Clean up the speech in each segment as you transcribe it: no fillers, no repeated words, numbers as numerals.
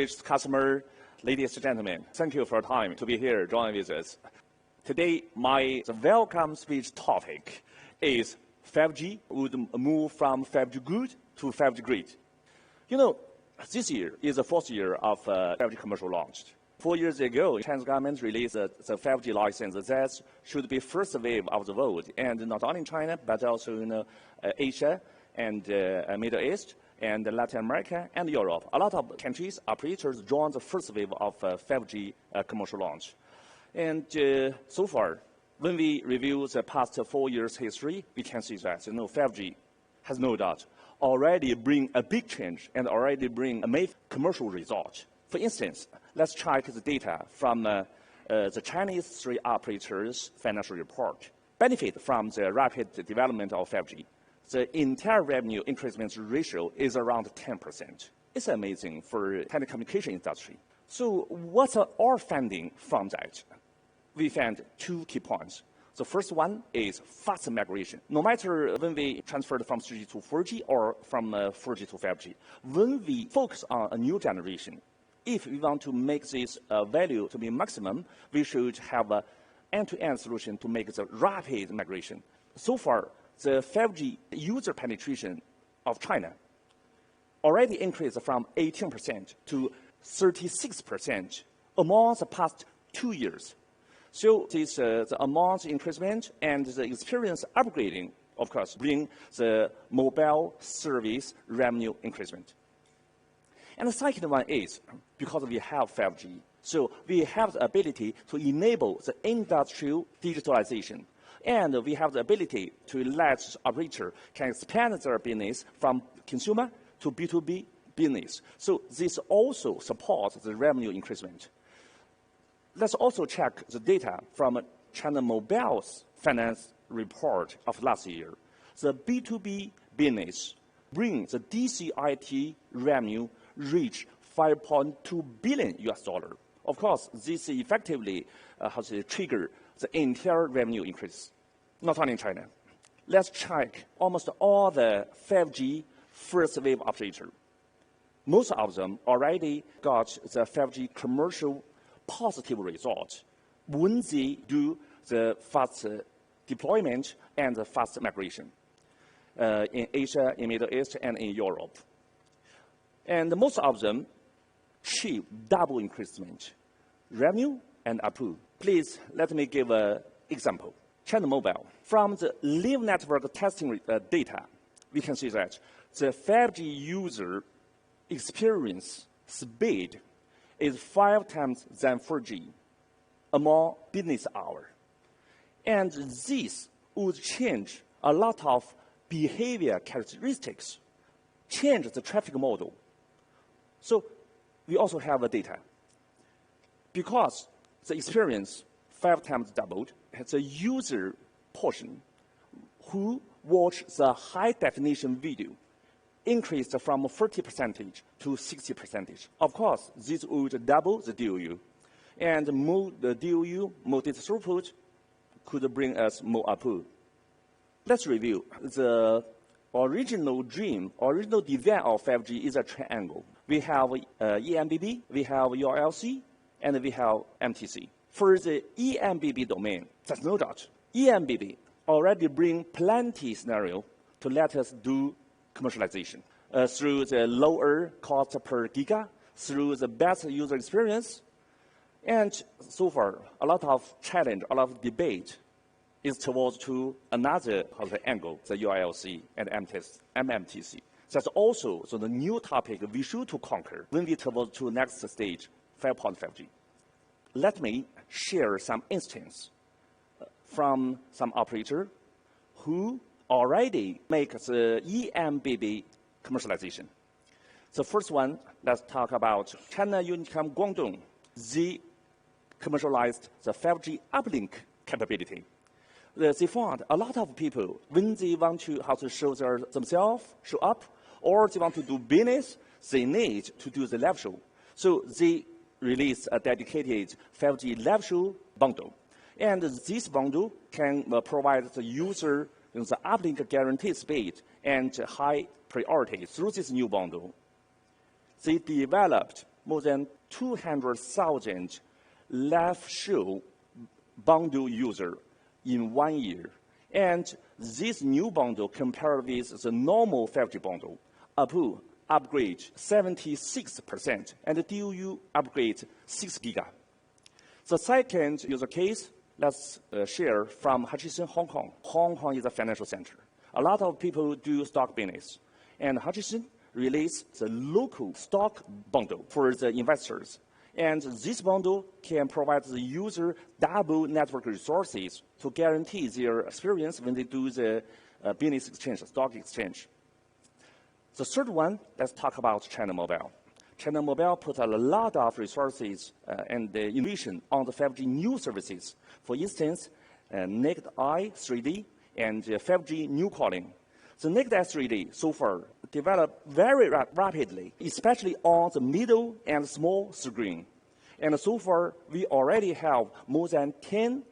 distinguished customer, ladies and gentlemen, thank you for your time to be here joining with us. Today, my welcome speech topic is 5G would move from 5G good to 5G great. You know, this year is the fourth year of 5G commercial launch. 4 years ago, Chinese government released the 5G license that should be first wave of the world, and not only in China, but also in Asia and Middle East and Latin America and Europe. A lot of countries, operators joined the first wave of 5G commercial launch. And so far, when we review the past 4 years history, we can see that 5G has no doubt already bring a big change and already bring a major commercial result. For instance, let's check the data from the Chinese 3 operators' financial report. Benefit from the rapid development of 5G. The entire revenue increment ratio is around 10%. It's amazing for telecommunication industry. So what's our finding from that? We found 2 key points. The first one is fast migration. No matter when we transferred from 3G to 4G or from 4G to 5G, when we focus on a new generation, if we want to make this value to be maximum, we should have an end-to-end solution to make the rapid migration. So far, the 5G user penetration of China already increased from 18% to 36% among the past 2 years. So this the amount increasement and the experience upgrading, of course, bring the mobile service revenue increasement. And the second one is, because we have 5G, so we have the ability to enable the industrial digitalization. And we have the ability to let operator can expand their business from consumer to B2B business. So this also supports the revenue increasement. Let's also check the data from China Mobile's finance report of last year. The B2B business brings the DCIT revenue reach $5.2 billion. Of course, this effectively has triggered the entire revenue increase, not only in China. Let's check almost all the 5G first wave operators. Most of them already got the 5G commercial positive result when they do the fast deployment and the fast migration in Asia, in Middle East, and in Europe. And most of them achieve double increasement, revenue and ARPU. Please let me give an example. China Mobile. From the live network testing data, we can see that the 5G user experience speed is 5 times than 4G among business hour. And this would change a lot of behavior characteristics, change the traffic model. So we also have the data. Because the experience 5 times doubled, the user portion who watch the high definition video increased from 40% to 60%. Of course, this would double the DOU. And more the DOU, more data throughput, could bring us more ARPU. Let's review. The original design of 5G is a triangle. We have eMBB, we have ULC, and we have MTC. For the eMBB domain, there's no doubt. eMBB already bring plenty scenario to let us do commercialization through the lower cost per giga, through the best user experience. And so far, a lot of challenge, a lot of debate is towards to another angle, the ULC and MMTC. That's also the new topic we should to conquer when we towards to next stage, 5.5G. Let me share some instance from some operator who already make the eMBB commercialization. The first one, let's talk about China Unicom Guangdong. They commercialized the 5G uplink capability. They found a lot of people, when they want to how to show themselves, show up, or they want to do business, they need to do the live show. So they released a dedicated 5G live show bundle. And this bundle can provide the user the uplink guaranteed speed and high priority through this new bundle. They developed more than 200,000 live show bundle users in 1 year. And this new bundle compared with the normal 5G bundle, Apple upgrade 76% and the DOU upgrade 6 giga. The second user case, let's share from Hutchison, Hong Kong. Hong Kong is a financial center. A lot of people do stock business. And Hutchison released the local stock bundle for the investors. And this bundle can provide the user double network resources to guarantee their experience when they do the business exchange, stock exchange. The third one, let's talk about China Mobile. China Mobile put a lot of resources and innovation on the 5G new services. For instance, Naked Eye 3D and 5G new calling. The Naked Eye 3D so far developed very rapidly, especially on the middle and small screen. And so far, we already have more than 10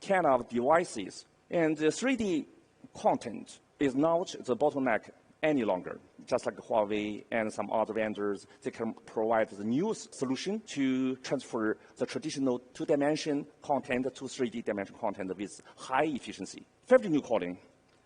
kind of devices. And the 3D content is not the bottleneck any longer. Just like Huawei and some other vendors, they can provide the new solution to transfer the traditional two-dimension content to 3D dimension content with high efficiency. 5G new calling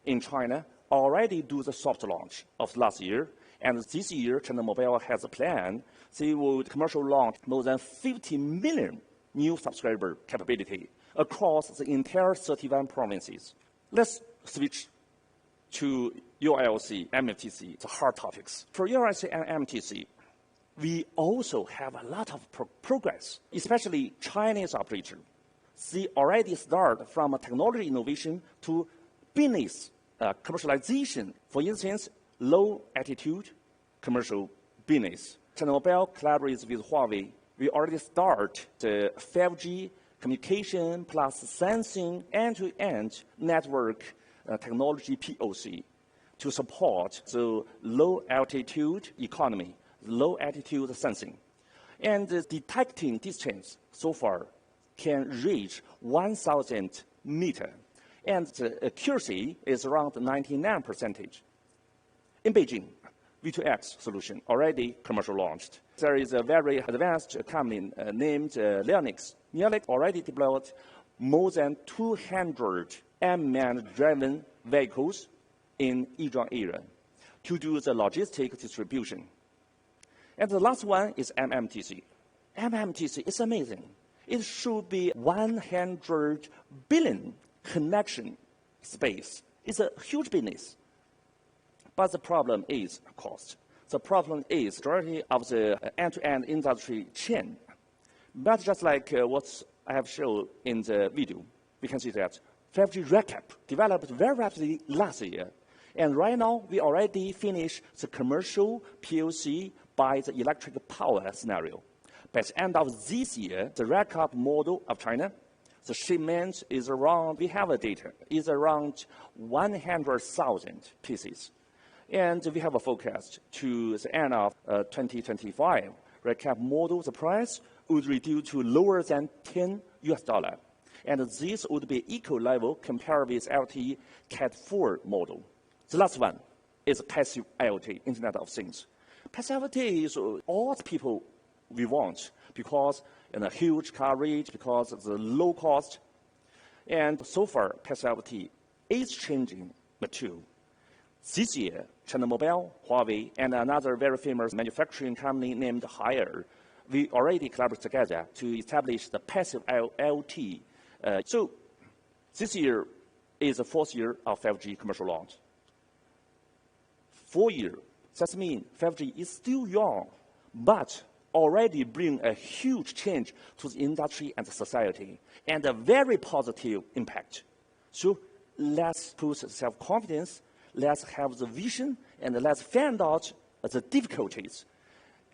in China already do the soft launch of last year, and this year China Mobile has a plan. They will commercial launch more than 50 million new subscriber capability across the entire 31 provinces. Let's switch to UILC, MFTC, the hard topics. For UILC and MFTC, we also have a lot of progress, especially Chinese operator. They already start from a technology innovation to business commercialization. For instance, low altitude commercial business. China Mobile collaborates with Huawei. We already start the 5G communication plus sensing end-to-end network technology POC to support the low altitude economy, low altitude sensing. And detecting distance so far can reach 1,000 meters. And the accuracy is around 99%. In Beijing, V2X solution already commercial launched. There is a very advanced company named Leonix. Leonix already developed more than 200 unmanned driven vehicles in Yizhuang area to do the logistic distribution. And the last one is MMTC. MMTC is amazing. It should be 100 billion connection space. It's a huge business. But the problem is cost. The problem is majority of the end-to-end industry chain. But just like what I have shown in the video, we can see that 5G RedCap developed very rapidly last year. And right now, we already finished the commercial POC by the electric power scenario. By the end of this year, the RedCap model of China, the shipment is around, we have a data, is around 100,000 pieces. And we have a forecast to the end of 2025. RedCap model, the price would reduce to lower than $10 US. And this would be equal level compared with LTE Cat 4 model. The last one is passive IoT, Internet of Things. Passive IoT is all the people we want because huge coverage, because of the low cost. And so far, passive IoT is changing the two. This year, China Mobile, Huawei, and another very famous manufacturing company named Haier, we already collaborate together to establish the passive IoT. So this year is the 4th year of 5G commercial launch. 4 years, that means 5G is still young, but already bring a huge change to the industry and the society, and a very positive impact. So let's put self-confidence, let's have the vision, and let's find out the difficulties.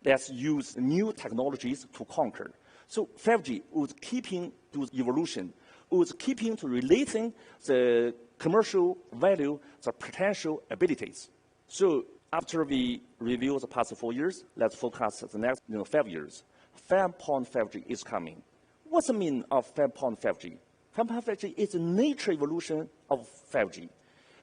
Let's use new technologies to conquer. So 5G would keeping to evolution, would keeping to relating the commercial value, the potential abilities. So after we review the past 4 years, let's focus the next 5 years. 5.5G is coming. What's the meaning of 5.5G? 5.5G is a nature evolution of 5G.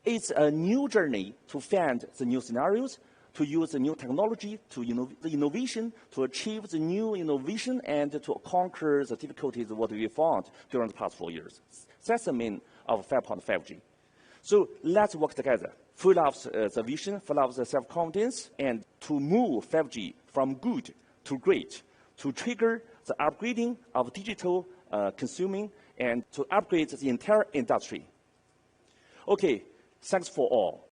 It's a new journey to find the new scenarios, to use the new technology, the innovation, to achieve the new innovation and to conquer the difficulties what we found during the past 4 years. That's the main of 5.5G. So let's work together, full of the vision, full of the self-confidence, and to move 5G from good to great, to trigger the upgrading of digital consuming and to upgrade the entire industry. Okay, thanks for all.